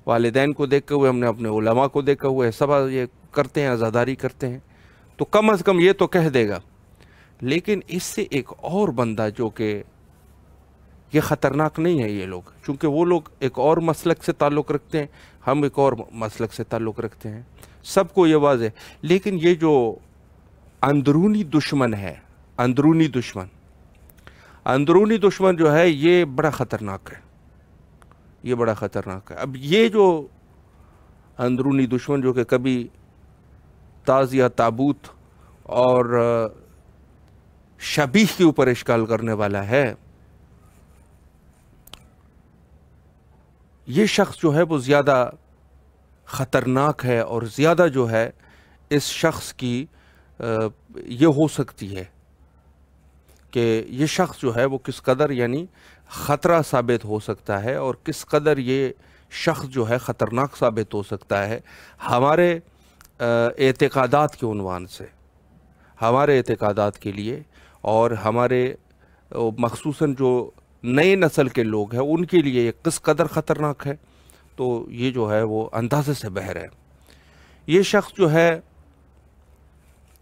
والدین کو دیکھے ہوئے، ہم نے اپنے علماء کو دیکھا ہوا ہے، سب یہ کرتے ہیں، عزاداری کرتے ہیں، تو کم از کم یہ تو کہہ دے گا۔ لیکن اس سے ایک اور بندہ جو کہ یہ خطرناک نہیں ہے یہ لوگ، چونکہ وہ لوگ ایک اور مسلک سے تعلق رکھتے ہیں، ہم ایک اور مسلک سے تعلق رکھتے ہیں، سب کو یہ واضح ہے، لیکن یہ جو اندرونی دشمن ہے، اندرونی دشمن جو ہے یہ بڑا خطرناک ہے، یہ بڑا خطرناک ہے۔ اب یہ جو اندرونی دشمن جو کہ کبھی تعزیہ تابوت اور شبیہ کے اوپر اشکال کرنے والا ہے، یہ شخص جو ہے وہ زیادہ خطرناک ہے، اور زیادہ جو ہے اس شخص کی یہ ہو سکتی ہے کہ یہ شخص جو ہے وہ کس قدر یعنی خطرہ ثابت ہو سکتا ہے، اور کس قدر یہ شخص جو ہے خطرناک ثابت ہو سکتا ہے ہمارے اعتقادات کے عنوان سے، ہمارے اعتقادات کے لیے، اور ہمارے مخصوصاً جو نئے نسل کے لوگ ہیں ان کے لیے یہ کس قدر خطرناک ہے، تو یہ جو ہے وہ اندازے سے بہر ہے۔ یہ شخص جو ہے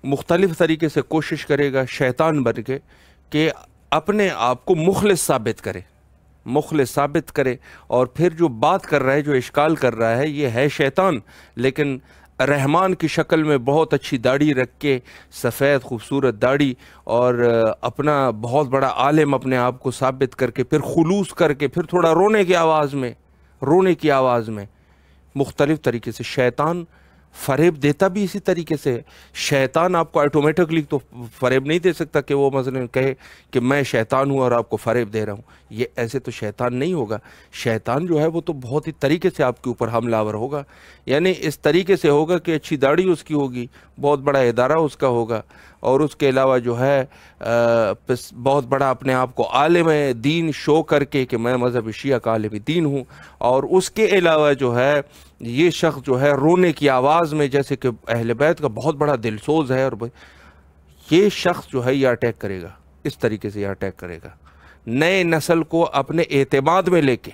مختلف طریقے سے کوشش کرے گا شیطان بن کے کہ اپنے آپ کو مخلص ثابت کرے، اور پھر جو بات کر رہا ہے، جو اشکال کر رہا ہے، یہ ہے شیطان، لیکن رحمان کی شکل میں بہت اچھی داڑھی رکھ کے، سفید خوبصورت داڑھی، اور اپنا بہت بڑا عالم اپنے آپ کو ثابت کر کے، پھر خلوص کر کے، پھر تھوڑا رونے کی آواز میں مختلف طریقے سے شیطان فریب دیتا بھی اسی طریقے سے ہے۔ شیطان آپ کو آٹومیٹکلی تو فریب نہیں دے سکتا کہ وہ مثلا کہے کہ میں شیطان ہوں اور آپ کو فریب دے رہا ہوں، یہ ایسے تو شیطان نہیں ہوگا۔ شیطان جو ہے وہ تو بہت ہی طریقے سے آپ کے اوپر حملہ آور ہوگا، یعنی اس طریقے سے ہوگا کہ اچھی داڑھی اس کی ہوگی، بہت بڑا ادارہ اس کا ہوگا، اور اس کے علاوہ جو ہے بہت بڑا اپنے آپ کو عالم دین شو کر کے کہ میں مذہب شیعہ کا عالم دین ہوں، اور اس کے علاوہ جو ہے یہ شخص جو ہے رونے کی آواز میں، جیسے کہ اہل بیت کا بہت بڑا دلسوز ہے، اور یہ شخص جو ہے یہ اٹیک کرے گا، اس طریقے سے یہ اٹیک کرے گا، نئے نسل کو اپنے اعتماد میں لے کے،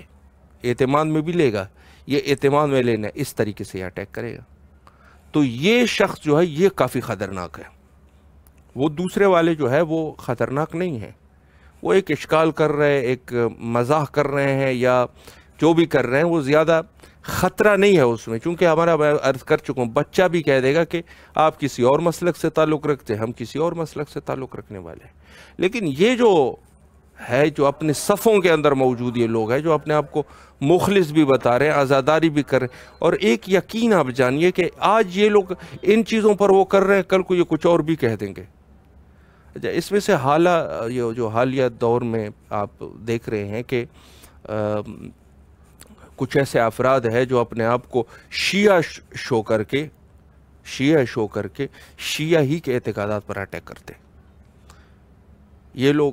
اعتماد میں بھی لے گا، یہ اعتماد میں لینا اس طریقے سے یہ اٹیک کرے گا۔ تو یہ شخص جو ہے یہ کافی خطرناک ہے۔ وہ دوسرے والے جو ہے وہ خطرناک نہیں ہے، وہ ایک اشکال کر رہے، ایک مزاح کر رہے ہیں، یا جو بھی کر رہے ہیں، وہ زیادہ خطرہ نہیں ہے اس میں، چونکہ ہمارا میں عرض کر چکا ہوں، بچہ بھی کہہ دے گا کہ آپ کسی اور مسلک سے تعلق رکھتے ہیں، ہم کسی اور مسلک سے تعلق رکھنے والے ہیں۔ لیکن یہ جو ہے، جو اپنے صفوں کے اندر موجود یہ لوگ ہیں، جو اپنے آپ کو مخلص بھی بتا رہے ہیں، عزاداری بھی کر رہے ہیں، اور ایک یقین آپ جانیے کہ آج یہ لوگ ان چیزوں پر وہ کر رہے ہیں، کل کو یہ کچھ اور بھی کہہ دیں گے۔ اس میں سے یہ جو حالیہ دور میں آپ دیکھ رہے ہیں کہ کچھ ایسے افراد ہیں جو اپنے آپ کو شیعہ شو کر کے شیعہ ہی کے اعتقادات پر اٹیک کرتے ہیں۔ یہ لوگ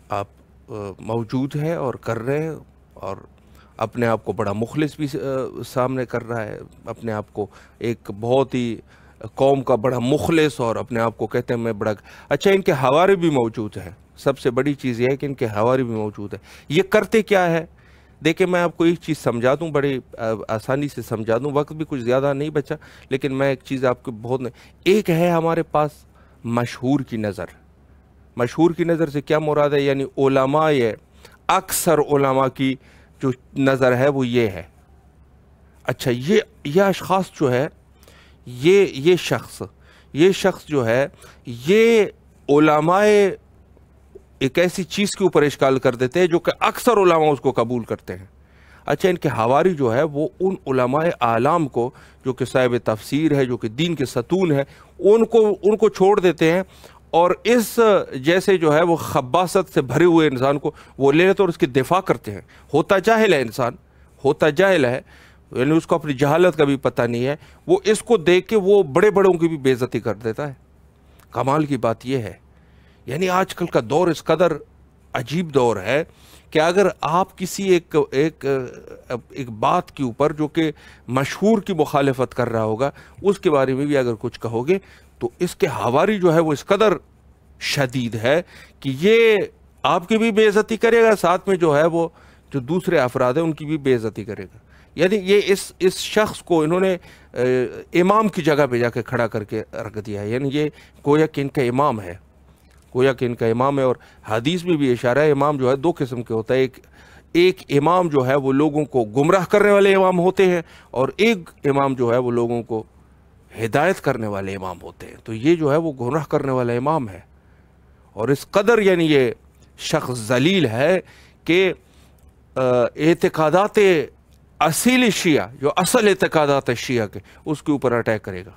آپ موجود ہیں اور کر رہے ہیں، اور اپنے آپ کو بڑا مخلص بھی سامنے کر رہا ہے، اپنے آپ کو ایک بہت ہی قوم کا بڑا مخلص، اور اپنے آپ کو کہتے ہیں میں بڑا اچھا۔ ان کے حوارے بھی موجود ہیں، سب سے بڑی چیز یہ ہے کہ ان کے حوارے بھی موجود ہیں۔ یہ کرتے کیا ہے؟ دیکھیں، میں آپ کو ایک چیز سمجھا دوں، بڑی آسانی سے سمجھا دوں، وقت بھی کچھ زیادہ نہیں بچا، لیکن میں ایک چیز آپ کو ایک ہے ہمارے پاس مشہور کی نظر سے کیا مراد ہے؟ یعنی علماء، اکثر علماء کی جو نظر ہے وہ یہ ہے، اچھا یہ اشخاص جو ہے، یہ شخص جو ہے، یہ علماء ایک ایسی چیز کے اوپر اشکال کر دیتے ہیں جو کہ اکثر علماء اس کو قبول کرتے ہیں۔ اچھا، ان کے حواری جو ہے وہ ان علماء اعلام کو، جو کہ صاحب تفسیر ہے، جو کہ دین کے ستون ہے، ان کو چھوڑ دیتے ہیں، اور اس جیسے جو ہے وہ خباثت سے بھرے ہوئے انسان کو وہ لے لیتے اور اس کی دفاع کرتے ہیں۔ ہوتا جاہل ہے، یعنی اس کو اپنی جہالت کا بھی پتہ نہیں ہے، وہ اس کو دیکھ کے وہ بڑے بڑوں کی بھی بے عزتی کر دیتا ہے۔ کمال کی بات یہ ہے، یعنی آج کل کا دور اس قدر عجیب دور ہے کہ اگر آپ کسی ایک بات کے اوپر جو کہ مشہور کی مخالفت کر رہا ہوگا، اس کے بارے میں بھی اگر کچھ کہو گے تو اس کے حواری جو ہے وہ اس قدر شدید ہے کہ یہ آپ کی بھی بے عزتی کرے گا، ساتھ میں جو ہے وہ جو دوسرے افراد ہیں ان کی بھی بے عزتی کرے گا۔ یعنی یہ اس شخص کو انہوں نے امام کی جگہ پہ جا کے کھڑا کر کے رکھ دیا ہے، یعنی یہ گویا کہ ان کا امام ہے، اور حدیث میں بھی اشارہ ہے، امام جو ہے دو قسم کے ہوتا ہے، ایک امام جو ہے وہ لوگوں کو گمراہ کرنے والے امام ہوتے ہیں، اور ایک امام جو ہے وہ لوگوں کو ہدایت کرنے والے امام ہوتے ہیں۔ تو یہ جو ہے وہ گمراہ کرنے والا امام ہے، اور اس قدر یعنی یہ شخص ذلیل ہے کہ اعتقادات اصیل شیعہ، جو اصل اعتقادات شیعہ کے، اس کے اوپر اٹیک کرے گا۔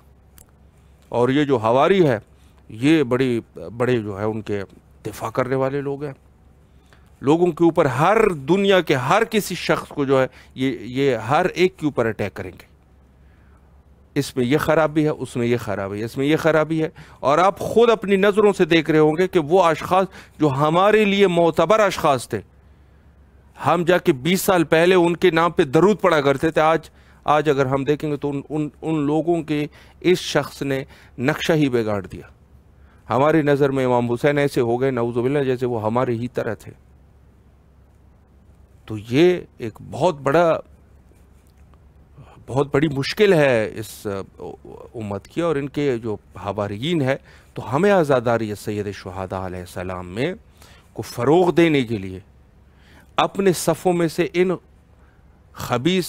اور یہ جو حواری ہے، یہ بڑے جو ہے ان کے دفاع کرنے والے لوگ ہیں، لوگوں کے اوپر، ہر دنیا کے ہر کسی شخص کو جو ہے یہ ہر ایک کے اوپر اٹیک کریں گے۔ اس میں یہ خرابی ہے، اس میں یہ خرابی ہے، اس میں یہ خرابی ہے، اور آپ خود اپنی نظروں سے دیکھ رہے ہوں گے کہ وہ اشخاص جو ہمارے لیے معتبر اشخاص تھے، ہم جا کے 20 سال پہلے ان کے نام پہ درود پڑا کرتے تھے، آج اگر ہم دیکھیں گے تو ان لوگوں کے اس شخص نے نقشہ ہی بگاڑ دیا۔ ہماری نظر میں امام حسین ایسے ہو گئے نعوذ باللہ جیسے وہ ہمارے ہی طرح تھے۔ تو یہ ایک بہت بہت بڑی مشکل ہے اس امت کی، اور ان کے جو حواریین ہے، تو ہمیں عزاداری سید شہداء علیہ السلام میں کو فروغ دینے کے لیے اپنے صفوں میں سے ان خبیث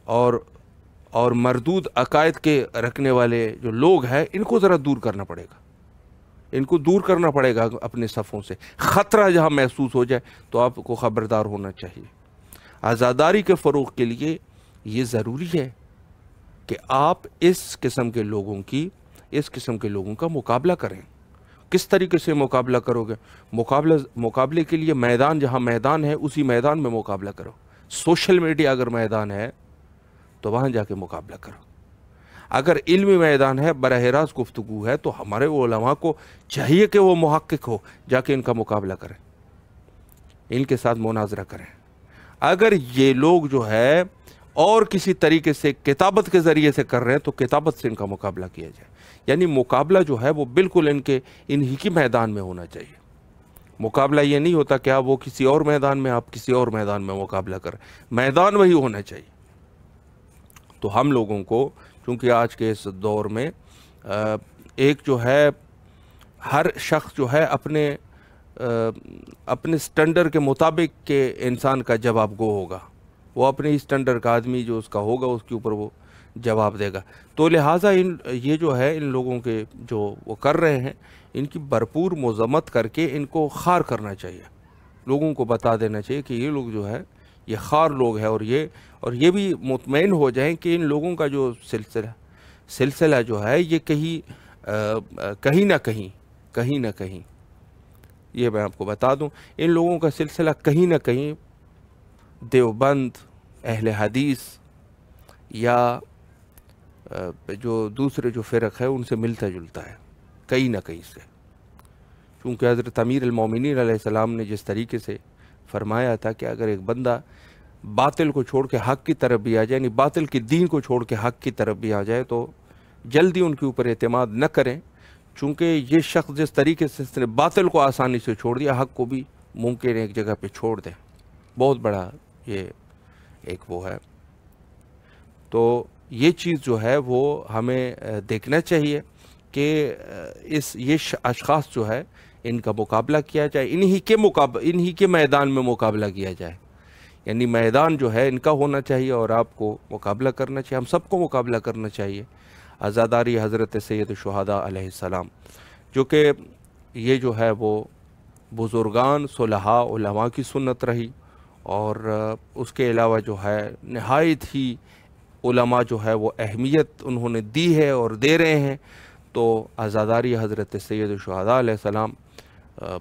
اور مردود عقائد کے رکھنے والے جو لوگ ہیں، ان کو ذرا دور کرنا پڑے گا، ان کو دور کرنا پڑے گا اپنے صفوں سے۔ خطرہ جہاں محسوس ہو جائے تو آپ کو خبردار ہونا چاہیے۔ عزاداری کے فروغ کے لیے یہ ضروری ہے کہ آپ اس قسم کے لوگوں کا مقابلہ کریں۔ کس طریقے سے مقابلہ کرو گے؟ مقابلے کے لیے میدان، جہاں میدان ہے اسی میدان میں مقابلہ کرو۔ سوشل میڈیا اگر میدان ہے تو وہاں جا کے مقابلہ کرو۔ اگر علمی میدان ہے، براہ راست گفتگو ہے، تو ہمارے علماء کو چاہیے کہ وہ محقق ہو، جا کے ان کا مقابلہ کریں، ان کے ساتھ مناظرہ کریں۔ اگر یہ لوگ جو ہے اور کسی طریقے سے کتابت کے ذریعے سے کر رہے ہیں تو کتابت سے ان کا مقابلہ کیا جائے۔ یعنی مقابلہ جو ہے وہ بالکل انہی کی میدان میں ہونا چاہیے۔ مقابلہ یہ نہیں ہوتا کہ وہ کسی اور میدان میں، آپ کسی اور میدان میں مقابلہ کریں، میدان وہی ہونا چاہیے۔ تو ہم لوگوں کو، چونکہ آج کے اس دور میں ایک جو ہے ہر شخص جو ہے اپنے سٹینڈر کے مطابق کے انسان کا جواب گو ہوگا، وہ اپنے سٹینڈر کا آدمی جو اس کا ہوگا اس کے اوپر وہ جواب دے گا۔ تو لہٰذا یہ جو ہے ان لوگوں کے جو وہ کر رہے ہیں، ان کی بھرپور مذمت کر کے ان کو خار کرنا چاہیے، لوگوں کو بتا دینا چاہیے کہ یہ لوگ جو ہے یہ خار لوگ ہیں، اور یہ بھی مطمئن ہو جائیں کہ ان لوگوں کا جو سلسلہ جو ہے یہ کہیں نہ کہیں یہ میں آپ کو بتا دوں، ان لوگوں کا سلسلہ کہیں نہ کہیں دیوبند، اہل حدیث یا جو دوسرے جو فرق ہے ان سے ملتا جلتا ہے، کہیں نہ کہیں سے۔ چونکہ حضرت امیر المومنین علیہ السلام نے جس طریقے سے فرمایا تھا کہ اگر ایک بندہ باطل کو چھوڑ کے حق کی طرف بھی آ جائے، یعنی باطل کی دین کو چھوڑ کے حق کی طرف بھی آ جائے، تو جلدی ان کے اوپر اعتماد نہ کریں، چونکہ یہ شخص جس طریقے سے اس نے باطل کو آسانی سے چھوڑ دیا، حق کو بھی ممکن ایک جگہ پہ چھوڑ دیں۔ بہت بڑا یہ ایک وہ ہے۔ تو یہ چیز جو ہے وہ ہمیں دیکھنا چاہیے کہ یہ اشخاص جو ہے ان کا مقابلہ کیا جائے، انہی کے میدان میں مقابلہ کیا جائے۔ یعنی میدان جو ہے ان کا ہونا چاہیے اور آپ کو مقابلہ کرنا چاہیے، ہم سب کو مقابلہ کرنا چاہیے۔ عزاداری حضرت سید شہداء علیہ السلام، جو کہ یہ جو ہے وہ بزرگان صلحاء علماء کی سنت رہی، اور اس کے علاوہ جو ہے نہایت ہی علماء جو ہے وہ اہمیت انہوں نے دی ہے اور دے رہے ہیں۔ تو عزاداری حضرت سید شہداء علیہ السلام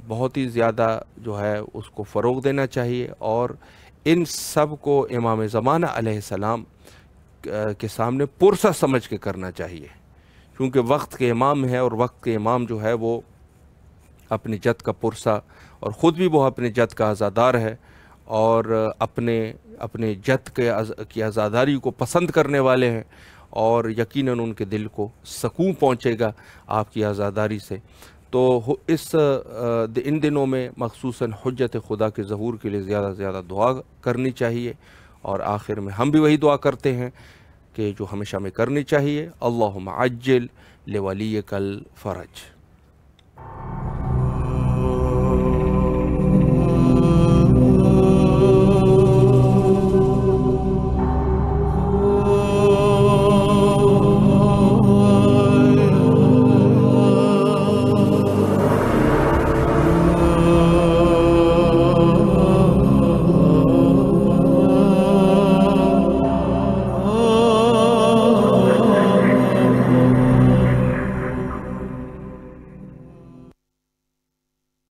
بہت ہی زیادہ جو ہے اس کو فروغ دینا چاہیے، اور ان سب کو امام زمانہ علیہ السلام کے سامنے پرسہ سمجھ کے کرنا چاہیے، کیونکہ وقت کے امام ہیں، اور وقت کے امام جو ہے وہ اپنی جد کا پرسہ، اور خود بھی وہ اپنے جد کا عزادار ہے، اور اپنے جد کی عزاداری کو پسند کرنے والے ہیں، اور یقیناً ان کے دل کو سکون پہنچے گا آپ کی عزاداری سے۔ تو ان دنوں میں مخصوصاً حجت خدا کے ظہور کے لیے زیادہ سے زیادہ دعا کرنی چاہیے، اور آخر میں ہم بھی وہی دعا کرتے ہیں کہ جو ہمیشہ میں کرنی چاہیے، اللہم عجل لولیک الفرج۔